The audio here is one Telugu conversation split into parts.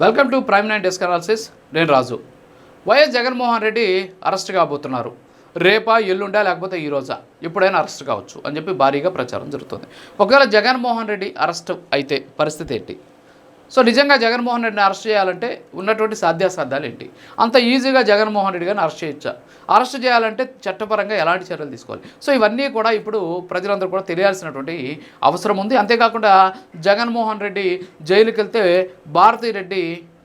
Welcome to prime 9 desk analysis. నేను రాజు. వైఎస్ జగన్మోహన్ రెడ్డి అరెస్ట్ కాబోతున్నారు. రేపా, ఎల్లుండా, లేకపోతే ఈ రోజా ఎప్పుడైనా అరెస్ట్ కావచ్చు అని చెప్పి భారీగా ప్రచారం జరుగుతుంది. ఒకవేళ జగన్మోహన్ రెడ్డి అరెస్ట్ అయితే పరిస్థితి ఏంటి? సో నిజంగా జగన్మోహన్ రెడ్డిని అరెస్ట్ చేయాలంటే ఉన్నటువంటి సాధ్యాసాధ్యాలు ఏంటి? అంత ఈజీగా జగన్మోహన్ రెడ్డి గారిని అరెస్ట్ చేయొచ్చా? అరెస్ట్ చేయాలంటే చట్టపరంగా ఎలాంటి చర్యలు తీసుకోవాలి? సో ఇవన్నీ కూడా ఇప్పుడు ప్రజలందరూ కూడా తెలియాల్సినటువంటి అవసరం ఉంది. అంతేకాకుండా జగన్మోహన్ రెడ్డి జైలుకి వెళ్తే భారతీ రెడ్డి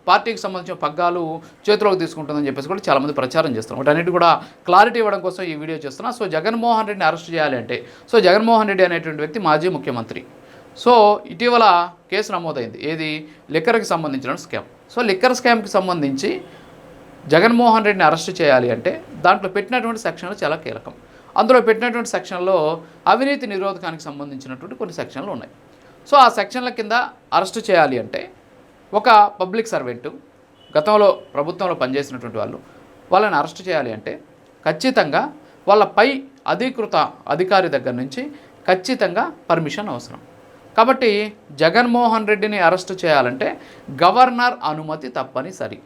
పార్టీకి సంబంధించిన పగ్గాలు చేతిలోకి తీసుకుంటుందని చెప్పేసి కూడా చాలామంది ప్రచారం చేస్తున్నారు. వాటన్నిటి కూడా క్లారిటీ ఇవ్వడం కోసం ఈ వీడియో చేస్తున్నా. సో జగన్మోహన్ రెడ్డిని అరెస్ట్ చేయాలి అంటే, సో జగన్మోహన్ రెడ్డి అనేటువంటి వ్యక్తి మాజీ ముఖ్యమంత్రి. సో ఇటీవల కేసు నమోదైంది. ఏది? లిక్కర్కి సంబంధించిన స్కామ్. సో లిక్కర్ స్కామ్కి సంబంధించి జగన్మోహన్ రెడ్డిని అరెస్ట్ చేయాలి అంటే దాంట్లో పెట్టినటువంటి సెక్షన్లు చాలా కీలకం. అందులో పెట్టినటువంటి సెక్షన్లో అవినీతి నిరోధకానికి సంబంధించినటువంటి కొన్ని సెక్షన్లు ఉన్నాయి. సో ఆ సెక్షన్ల కింద అరెస్ట్ చేయాలి అంటే ఒక పబ్లిక్ సర్వెంటు, గతంలో ప్రభుత్వంలో పనిచేసినటువంటి వాళ్ళని అరెస్ట్ చేయాలి అంటే ఖచ్చితంగా వాళ్ళ పై అధికృత అధికారి దగ్గర నుంచి ఖచ్చితంగా పర్మిషన్ అవసరం. కాబట్టి జగన్మోహన్ రెడ్డిని అరెస్టు చేయాలంటే గవర్నర్ అనుమతి తప్పనిసరి.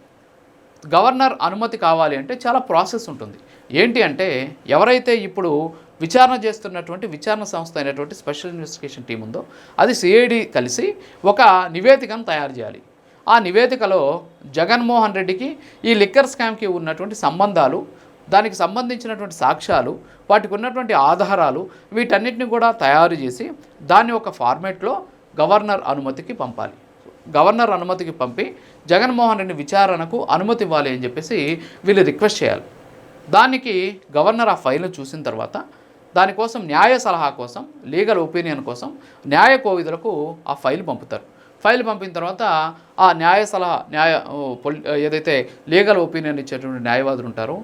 గవర్నర్ అనుమతి కావాలి అంటే చాలా ప్రాసెస్ ఉంటుంది. ఏంటి అంటే, ఎవరైతే ఇప్పుడు విచారణ చేస్తున్నటువంటి విచారణ సంస్థ అయినటువంటి స్పెషల్ ఇన్వెస్టిగేషన్ టీం ఉందో అది సిఐడి కలిసి ఒక నివేదికను తయారు చేయాలి. ఆ నివేదికలో జగన్మోహన్ రెడ్డికి ఈ లిక్కర్ స్కామ్కి ఉన్నటువంటి సంబంధాలు, దానికి సంబంధించినటువంటి సాక్ష్యాలు, వాటికి ఉన్నటువంటి ఆధారాలు, వీటన్నిటిని కూడా తయారు చేసి దాన్ని ఒక ఫార్మేట్లో గవర్నర్ అనుమతికి పంపాలి. గవర్నర్ అనుమతికి పంపి జగన్మోహన్ రెడ్డి విచారణకు అనుమతి ఇవ్వాలి అని చెప్పేసి వీళ్ళు రిక్వెస్ట్ చేయాలి. దానికి గవర్నర్ ఆ ఫైల్ను చూసిన తర్వాత దానికోసం న్యాయ సలహా కోసం, లీగల్ ఒపీనియన్ కోసం న్యాయ కోవిధులకు ఆ ఫైల్ పంపుతారు. ఫైల్ పంపిన తర్వాత ఆ న్యాయ సలహా ఏదైతే లీగల్ ఒపీనియన్ ఇచ్చేటువంటి న్యాయవాదులు ఉంటారో,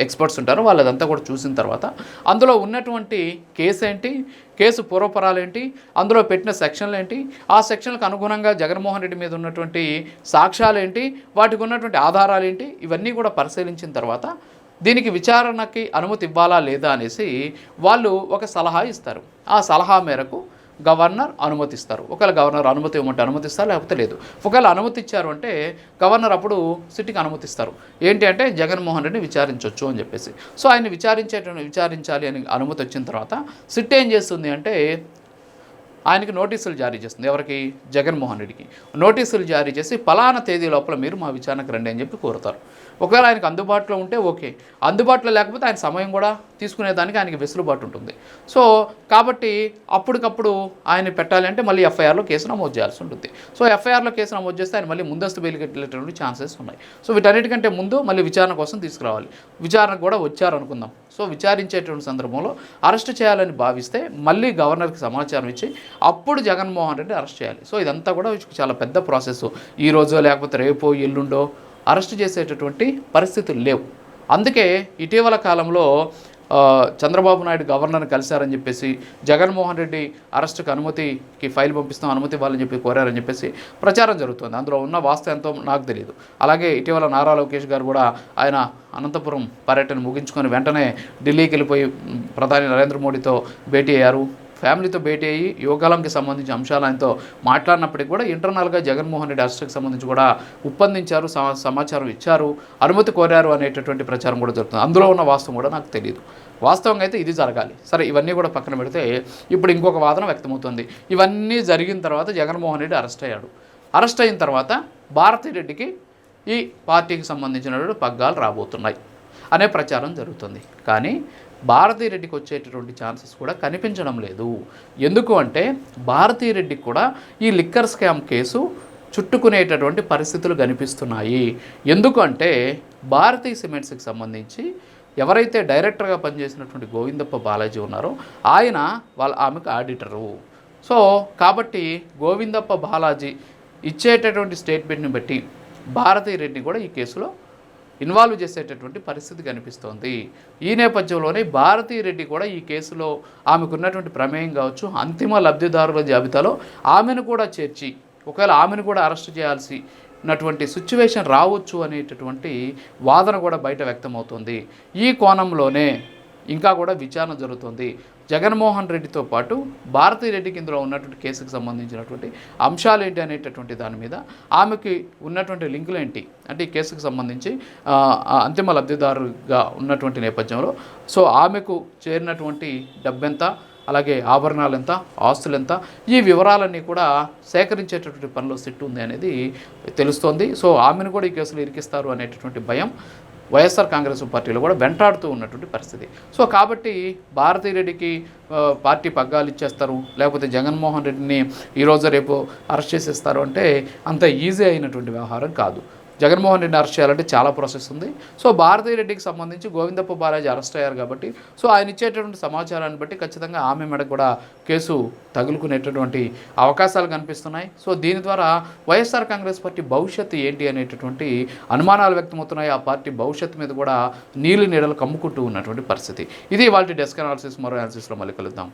ఎక్స్పర్ట్స్ ఉంటారో, వాళ్ళదంతా కూడా చూసిన తర్వాత అందులో ఉన్నటువంటి కేసు ఏంటి, కేసు పూర్వపరాలు ఏంటి, అందులో పెట్టిన సెక్షన్లు ఏంటి, ఆ సెక్షన్లకు అనుగుణంగా జగన్మోహన్ రెడ్డి మీద ఉన్నటువంటి సాక్ష్యాలు ఏంటి, వాటికి ఉన్నటువంటి ఆధారాలు ఏంటి, ఇవన్నీ కూడా పరిశీలించిన తర్వాత దీనికి విచారణకి అనుమతి ఇవ్వాలా లేదా అనేసి వాళ్ళు ఒక సలహా ఇస్తారు. ఆ సలహా మేరకు గవర్నర్ అనుమతిస్తారు. ఒకవేళ గవర్నర్ అనుమతి ఇవ్వమంటే అనుమతిస్తారు, లేకపోతే లేదు. ఒకవేళ అనుమతి ఇచ్చారు అంటే గవర్నర్ అప్పుడు సిట్కి అనుమతిస్తారు. ఏంటి అంటే జగన్మోహన్ రెడ్డిని విచారించవచ్చు అని చెప్పేసి. సో ఆయన విచారించాలి అని అనుమతి వచ్చిన తర్వాత సిట్ ఏం చేస్తుంది అంటే ఆయనకి నోటీసులు జారీ చేస్తుంది. ఎవరికి? జగన్మోహన్ రెడ్డికి నోటీసులు జారీ చేసి పలానా తేదీ లోపల మీరు మా విచారణకు రండి అని చెప్పి కోరుతారు. ఒకవేళ ఆయనకు అందుబాటులో ఉంటే ఓకే, అందుబాటులో లేకపోతే ఆయన సమయం కూడా తీసుకునేదానికి ఆయనకి వెసులుబాటు ఉంటుంది. సో కాబట్టి అప్పటికప్పుడు ఆయన పెట్టాలి అంటే మళ్ళీ ఎఫ్ఐఆర్లో కేసు నమోదు చేయాల్సి ఉంటుంది. సో ఎఫ్ఐఆర్లో కేసు నమోదు చేస్తే ఆయన మళ్ళీ ముందస్తు బెయిల్కి వెళ్ళేటువంటి ఛాన్సెస్ ఉన్నాయి. సో వీటన్నిటికంటే ముందు మళ్ళీ విచారణ కోసం తీసుకురావాలి. విచారణకు కూడా వచ్చారనుకుందాం. సో విచారించేటువంటి సందర్భంలో అరెస్ట్ చేయాలని భావిస్తే మళ్ళీ గవర్నర్కి సమాచారం ఇచ్చి అప్పుడు జగన్మోహన్ రెడ్డి అరెస్ట్ చేయాలి. సో ఇదంతా కూడా చాలా పెద్ద ప్రాసెస్. ఈ రోజో లేకపోతే రేపో ఎల్లుండో అరెస్ట్ చేసేటటువంటి పరిస్థితులు లేవు. అందుకే ఇటీవల కాలంలో చంద్రబాబు నాయుడు గవర్నర్ని కలిశారని చెప్పేసి, జగన్మోహన్ రెడ్డి అరెస్టుకు అనుమతికి ఫైల్ పంపిస్తాం, అనుమతి ఇవ్వాలని చెప్పి కోరారని చెప్పేసి ప్రచారం జరుగుతుంది. అందులో ఉన్న వాస్తవం ఎంతో నాకు తెలియదు. అలాగే ఇటీవల నారా లోకేష్ గారు కూడా ఆయన అనంతపురం పర్యటన ముగించుకొని వెంటనే ఢిల్లీకి వెళ్ళిపోయి ప్రధాని నరేంద్ర మోడీతో భేటీ అయ్యారు. ఫ్యామిలీతో భేటీ అయ్యి యోగాలంకి సంబంధించిన అంశాలు ఆయనతో మాట్లాడినప్పటికీ కూడా ఇంటర్నల్గా జగన్మోహన్ రెడ్డి అరెస్టుకి సంబంధించి కూడా ఒప్పందించారు, సమాచారం ఇచ్చారు, అనుమతి కోరారు అనేటటువంటి ప్రచారం కూడా జరుగుతుంది. అందులో ఉన్న వాస్తవం కూడా నాకు తెలియదు. వాస్తవంగా అయితే ఇది జరగాలి. సరే, ఇవన్నీ కూడా పక్కన పెడితే ఇప్పుడు ఇంకొక వాదన వ్యక్తమవుతుంది. ఇవన్నీ జరిగిన తర్వాత జగన్మోహన్ రెడ్డి అరెస్ట్ అయ్యాడు. అరెస్ట్ అయిన తర్వాత భారతీ రెడ్డికి ఈ పార్టీకి సంబంధించినటువంటి పగ్గాలు రాబోతున్నాయి అనే ప్రచారం జరుగుతుంది. కానీ భారతీ రెడ్డికి వచ్చేటటువంటి ఛాన్సెస్ కూడా కనిపించడం లేదు. ఎందుకు అంటే భారతీ రెడ్డికి కూడా ఈ లిక్కర్ స్కామ్ కేసు చుట్టుకునేటటువంటి పరిస్థితులు కనిపిస్తున్నాయి. ఎందుకు అంటే భారతీ సిమెంట్స్కి సంబంధించి ఎవరైతే డైరెక్టర్గా పనిచేసినటువంటి గోవిందప్ప బాలాజీ ఉన్నారో ఆయన ఆమెకు ఆడిటరు. సో కాబట్టి గోవిందప్ప బాలాజీ ఇచ్చేటటువంటి స్టేట్మెంట్ని బట్టి భారతీ రెడ్డి కూడా ఈ కేసులో ఇన్వాల్వ్ చేసేటటువంటి పరిస్థితి కనిపిస్తోంది. ఈ నేపథ్యంలోనే భారతీ రెడ్డి కూడా ఈ కేసులో ఆమెకున్నటువంటి ప్రమేయం కావచ్చు, అంతిమ లబ్ధిదారుల జాబితాలో ఆమెను కూడా చేర్చి ఒకవేళ ఆమెను కూడా అరెస్ట్ చేయాల్సినటువంటి సిచ్యువేషన్ రావచ్చు అనేటటువంటి వాదన కూడా బయట వ్యక్తమవుతుంది. ఈ కోణంలోనే ఇంకా కూడా విచారణ జరుగుతుంది. జగన్మోహన్ రెడ్డితో పాటు భారతీ రెడ్డికి ఇందులో ఉన్నటువంటి కేసుకు సంబంధించినటువంటి అంశాలు ఏంటి అనేటటువంటి దాని మీద ఆమెకి ఉన్నటువంటి లింకులు ఏంటి అంటే ఈ కేసుకు సంబంధించి అంతిమ లబ్ధిదారుగా ఉన్నటువంటి నేపథ్యంలో సో ఆమెకు చేరినటువంటి డబ్బెంత, అలాగే ఆభరణాలు ఎంత, ఆస్తులు ఎంత, ఈ వివరాలన్నీ కూడా సేకరించేటటువంటి పనిలో సిట్ ఉంది అనేది తెలుస్తోంది. సో ఆమెను కూడా ఈ కేసులో ఇరికిస్తారు అనేటటువంటి భయం వైఎస్ఆర్ కాంగ్రెస్ పార్టీలో కూడా వెంటాడుతూ ఉన్నటువంటి పరిస్థితి. సో కాబట్టి భారతీ రెడ్డికి పార్టీ పగ్గాలు ఇచ్చేస్తారు, లేకపోతే జగన్మోహన్ రెడ్డిని ఈరోజు రేపు అరెస్ట్ చేసేస్తారు అంటే అంత ఈజీ అయినటువంటి వ్యవహారం కాదు. జగన్మోహన్ రెడ్డిని అరెస్ట్ చేయాలంటే చాలా ప్రాసెస్ ఉంది. సో భారతీ రెడ్డికి సంబంధించి గోవిందప్ప బాలాజీ అరెస్ట్ అయ్యారు కాబట్టి సో ఆయన ఇచ్చేటటువంటి సమాచారాన్ని బట్టి ఖచ్చితంగా ఆమె మెడకు కూడా కేసు తగులుకునేటటువంటి అవకాశాలు కనిపిస్తున్నాయి. సో దీని ద్వారా వైఎస్ఆర్ కాంగ్రెస్ పార్టీ భవిష్యత్తు ఏంటి అనేటటువంటి అనుమానాలు వ్యక్తమవుతున్నాయి. ఆ పార్టీ భవిష్యత్తు మీద కూడా నీళ్ళు నీడలు కమ్ముకుంటూ ఉన్నటువంటి పరిస్థితి. ఇది వాళ్ళ డెస్క్ అనాలిసిస్. మరో అనాలిసిస్లో మళ్ళీ కలుద్దాం.